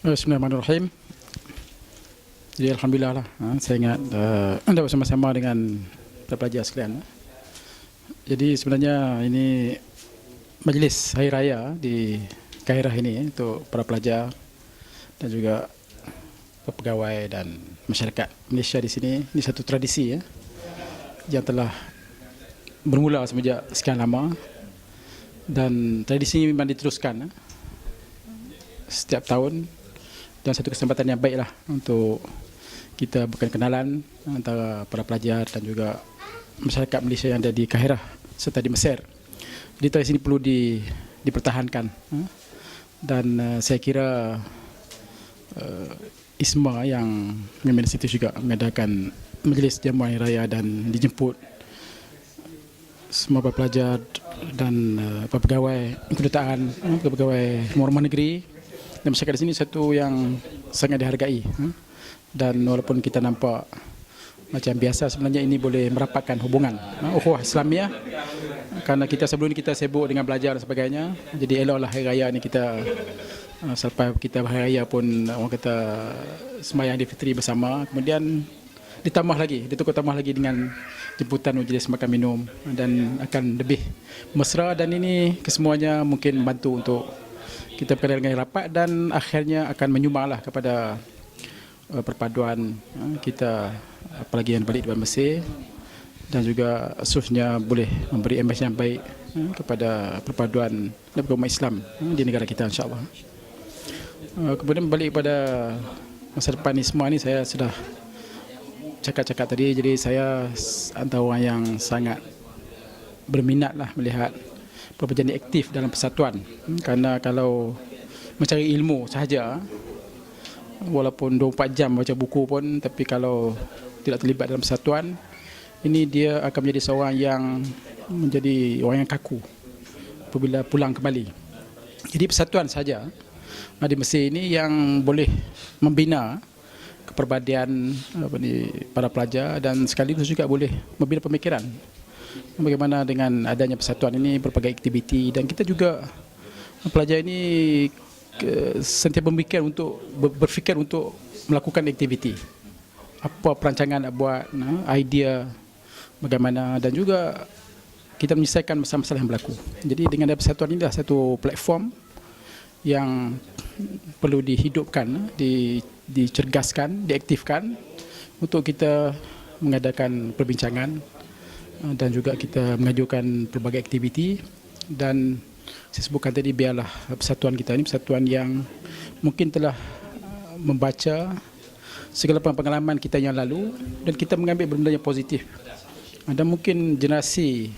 Bismillahirrahmanirrahim. Jadi alhamdulillah lah, saya ingat anda bersama-sama dengan para pelajar sekalian. Jadi sebenarnya ini majlis hari raya di Kairah ini untuk para pelajar dan juga pegawai dan masyarakat Malaysia di sini. Ini satu tradisi yang telah bermula semenjak sekian lama, dan tradisi ini memang diteruskan setiap tahun, dan satu kesempatan yang baiklah untuk kita bukan kenalan antara para pelajar dan juga masyarakat Malaysia yang ada di Kairah serta di Mesir. Jadi tradisi ini perlu dipertahankan, dan saya kira ISMA yang memang di situ juga mengadakan majlis jamuan hari raya dan dijemput semua para pelajar dan para pegawai kedutaan, pegawai rumah negeri dan masyarakat di sini, satu yang sangat dihargai. Dan walaupun kita nampak macam biasa, sebenarnya ini boleh merapatkan hubungan ukhuwah Islamiah, karena kita sebelum ini kita sibuk dengan belajar dan sebagainya. Jadi eloklah hari raya ni kita sampai kita hari raya pun orang kata sembahyang Aidil Fitri bersama, kemudian ditambah lagi, ditukar tambah lagi dengan jemputan majlis makan minum, dan akan lebih mesra, dan ini kesemuanya mungkin membantu untuk kita berkenal dengan rapat dan akhirnya akan menyumbanglah kepada perpaduan kita, apalagi yang balik di Mesir, dan juga seterusnya boleh memberi imej yang baik kepada perpaduan dan umat Islam di negara kita, insya-Allah. Kemudian balik pada masa depan ISMA ni, saya sudah cakap tadi, jadi saya antara orang yang sangat berminatlah melihat perbincangan aktif dalam persatuan, kerana kalau mencari ilmu sahaja, walaupun 24 jam baca buku pun, tapi kalau tidak terlibat dalam persatuan ini, dia akan menjadi seorang yang menjadi orang yang kaku apabila pulang kembali. Jadi persatuan saja di Mesir ini yang boleh membina kepribadian para pelajar, dan sekaligus juga boleh membina pemikiran bagaimana dengan adanya persatuan ini berbagai aktiviti. Dan kita juga pelajar ini sentiasa berfikir untuk melakukan aktiviti, apa perancangan nak buat, idea bagaimana, dan juga kita menyelesaikan masalah-masalah yang berlaku. Jadi dengan ada persatuan ini adalah satu platform yang perlu dihidupkan, dicergaskan, diaktifkan untuk kita mengadakan perbincangan dan juga kita mengajukan pelbagai aktiviti. Dan saya sebutkan tadi, biarlah persatuan kita ini persatuan yang mungkin telah membaca segala pengalaman kita yang lalu, dan kita mengambil benda yang positif. Dan mungkin generasi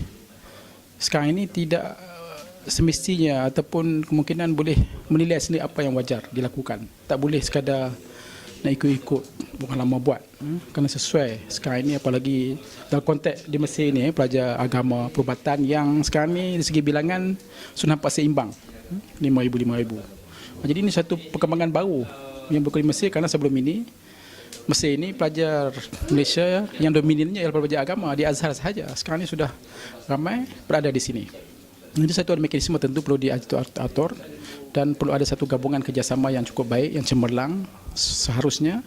sekarang ini tidak semestinya ataupun kemungkinan boleh menilai sendiri apa yang wajar dilakukan. Tak boleh sekadar nak ikut-ikut bukan lama buat, kerana sesuai sekarang ini, apalagi dalam konteks di Mesir ni, pelajar agama perubatan yang sekarang ni dari segi bilangan sudah nampak seimbang, 5,000. Jadi ini satu perkembangan baru yang berlaku di Mesir, kerana sebelum ini Mesir ini pelajar Malaysia yang dominannya ialah pelajar agama di Azhar sahaja. Sekarang ini sudah ramai berada di sini. Jadi satu mekanisme tentu perlu diatur, dan perlu ada satu gabungan kerjasama yang cukup baik, yang cemerlang seharusnya,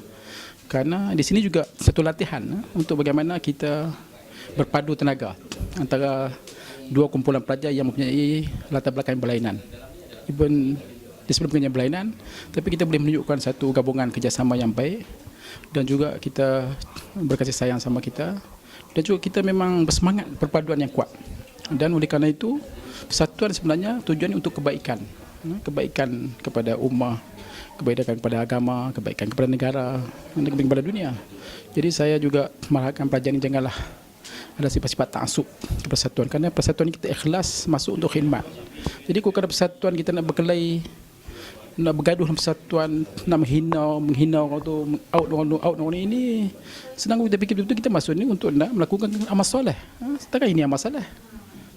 kerana di sini juga satu latihan untuk bagaimana kita berpadu tenaga antara dua kumpulan pelajar yang mempunyai latar belakang berlainan. Even disebelum berlainan, tapi kita boleh menunjukkan satu gabungan kerjasama yang baik, dan juga kita berkasih sayang sama kita, dan juga kita memang bersemangat perpaduan yang kuat. Dan oleh kerana itu, persatuan sebenarnya tujuannya untuk kebaikan, kebaikan kepada ummah, kebaikan kepada agama, kebaikan kepada negara, dan kebaikan kepada dunia. Jadi saya juga mengharapkan pelajar ini janganlah ada sifat-sifat ta'assub ke persatuan, kerana persatuan ini kita ikhlas masuk untuk khidmat. Jadi kalau persatuan kita nak berkelahi, nak bergaduh dalam persatuan, nak menghina orang tu, out orang ini, senang kita fikir betul-betul kita masuk ni untuk nak melakukan amal soleh. Setakat ini amal soleh.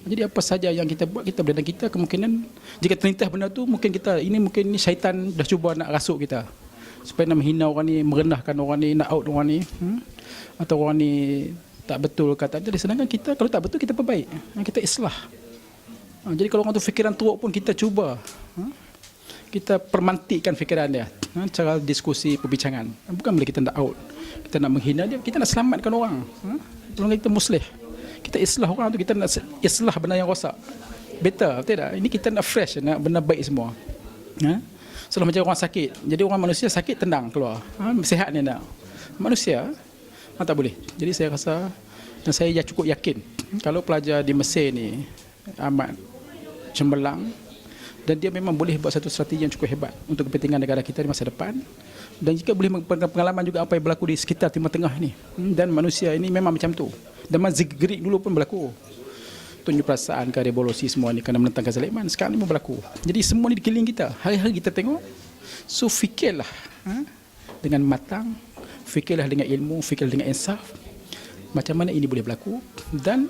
Jadi apa saja yang kita buat, kita boleh, dan kita kemungkinan jika terlintas benda tu, mungkin ini syaitan dah cuba nak rasuk kita supaya nak menghina orang ni, merendahkan orang ni, nak out orang ni, atau orang ni tak betul kata dia. Sedangkan kita kalau tak betul, kita perbaik, kita islah. Jadi kalau orang tu fikiran teruk pun kita cuba kita permantikkan fikiran dia, cara diskusi perbincangan. Bukan bila kita nak out, kita nak menghina dia, kita nak selamatkan orang. Kalau kita muslih, kita islah orang tu, kita nak islah benda yang rosak. Better, betul tak? Ini kita nak fresh, nak benda baik semua. Selalu macam orang sakit, jadi orang manusia sakit tendang keluar, sihat ni nak. Manusia tak boleh. Jadi saya rasa, dan saya cukup yakin, kalau pelajar di Mesir ni amat cemerlang, dan dia memang boleh buat satu strategi yang cukup hebat untuk kepentingan negara kita di masa depan, dan jika boleh pengalaman juga apa yang berlaku di sekitar Timur Tengah ni, dan manusia ini memang macam tu. Zaman Greek dulu pun berlaku, tunjuk perasaan ke revolusi semua ni kerana menentang kezaliman, sekarang ni pun berlaku. Jadi semua ni di keliling kita, hari-hari kita tengok. So fikirlah dengan matang, fikirlah dengan ilmu, fikirlah dengan insaf, macam mana ini boleh berlaku, dan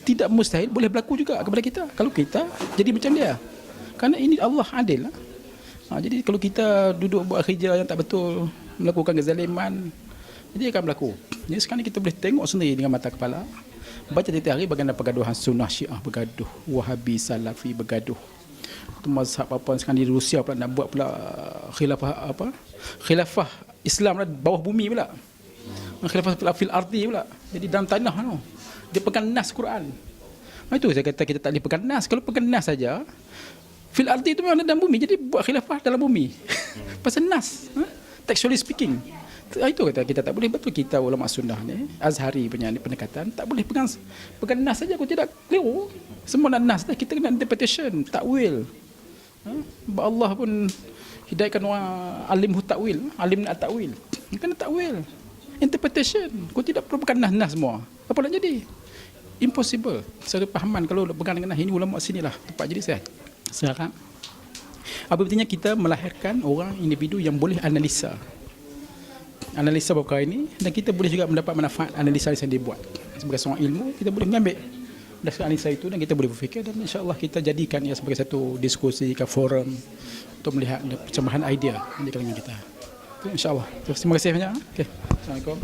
tidak mustahil boleh berlaku juga kepada kita kalau kita jadi macam dia. Kerana ini Allah adil. Jadi kalau kita duduk buat kerja yang tak betul, melakukan kezaliman, jadi akan berlaku. Jadi sekarang kita boleh tengok sendiri dengan mata kepala. Baca tiap hari bagaimana pergaduhan Sunnah Syiah bergaduh, Wahabi Salafi bergaduh. Itu mazhab apa sekarang di Rusia pula nak buat pula khilafah Islam lah bawah bumi pula. Khilafah fil ardi pula. Jadi dalam tanah tu. Dia pegang nas Quran. Itu saya kata kita tak boleh pegang nas. Kalau pegang nas saja, fil ardi itu memang dalam bumi, jadi buat khilafah dalam bumi. Pasal nas, textually speaking. Itu kata kita tak boleh. Betul kita ulama sunnah ni, Azhari punya pendekatan, tak boleh pegang nas saja. Aku tidak keliru. Semua nak nas dah, kita kena interpretation, takwil. Allah pun hidayahkan orang alim takwil, alim nak takwil. Kena takwil, interpretation. Kau tidak perlu pegang nas semua. Apa nak jadi? Impossible. Satu pahaman kalau pegang dengan nas ini, ulama sinilah tempat jadi saya. Sekarang apa pentingnya kita melahirkan orang individu yang boleh analisa perkara ini, dan kita boleh juga mendapat manfaat analisa yang dibuat. Sebagai seorang ilmu, kita boleh mengambil dasar analisa itu dan kita boleh berfikir, dan insya-Allah kita jadikan ia sebagai satu diskusi ke forum untuk melihat percemahan idea di kalangan kita. Insya-Allah. Terima kasih banyak. Okey. Assalamualaikum.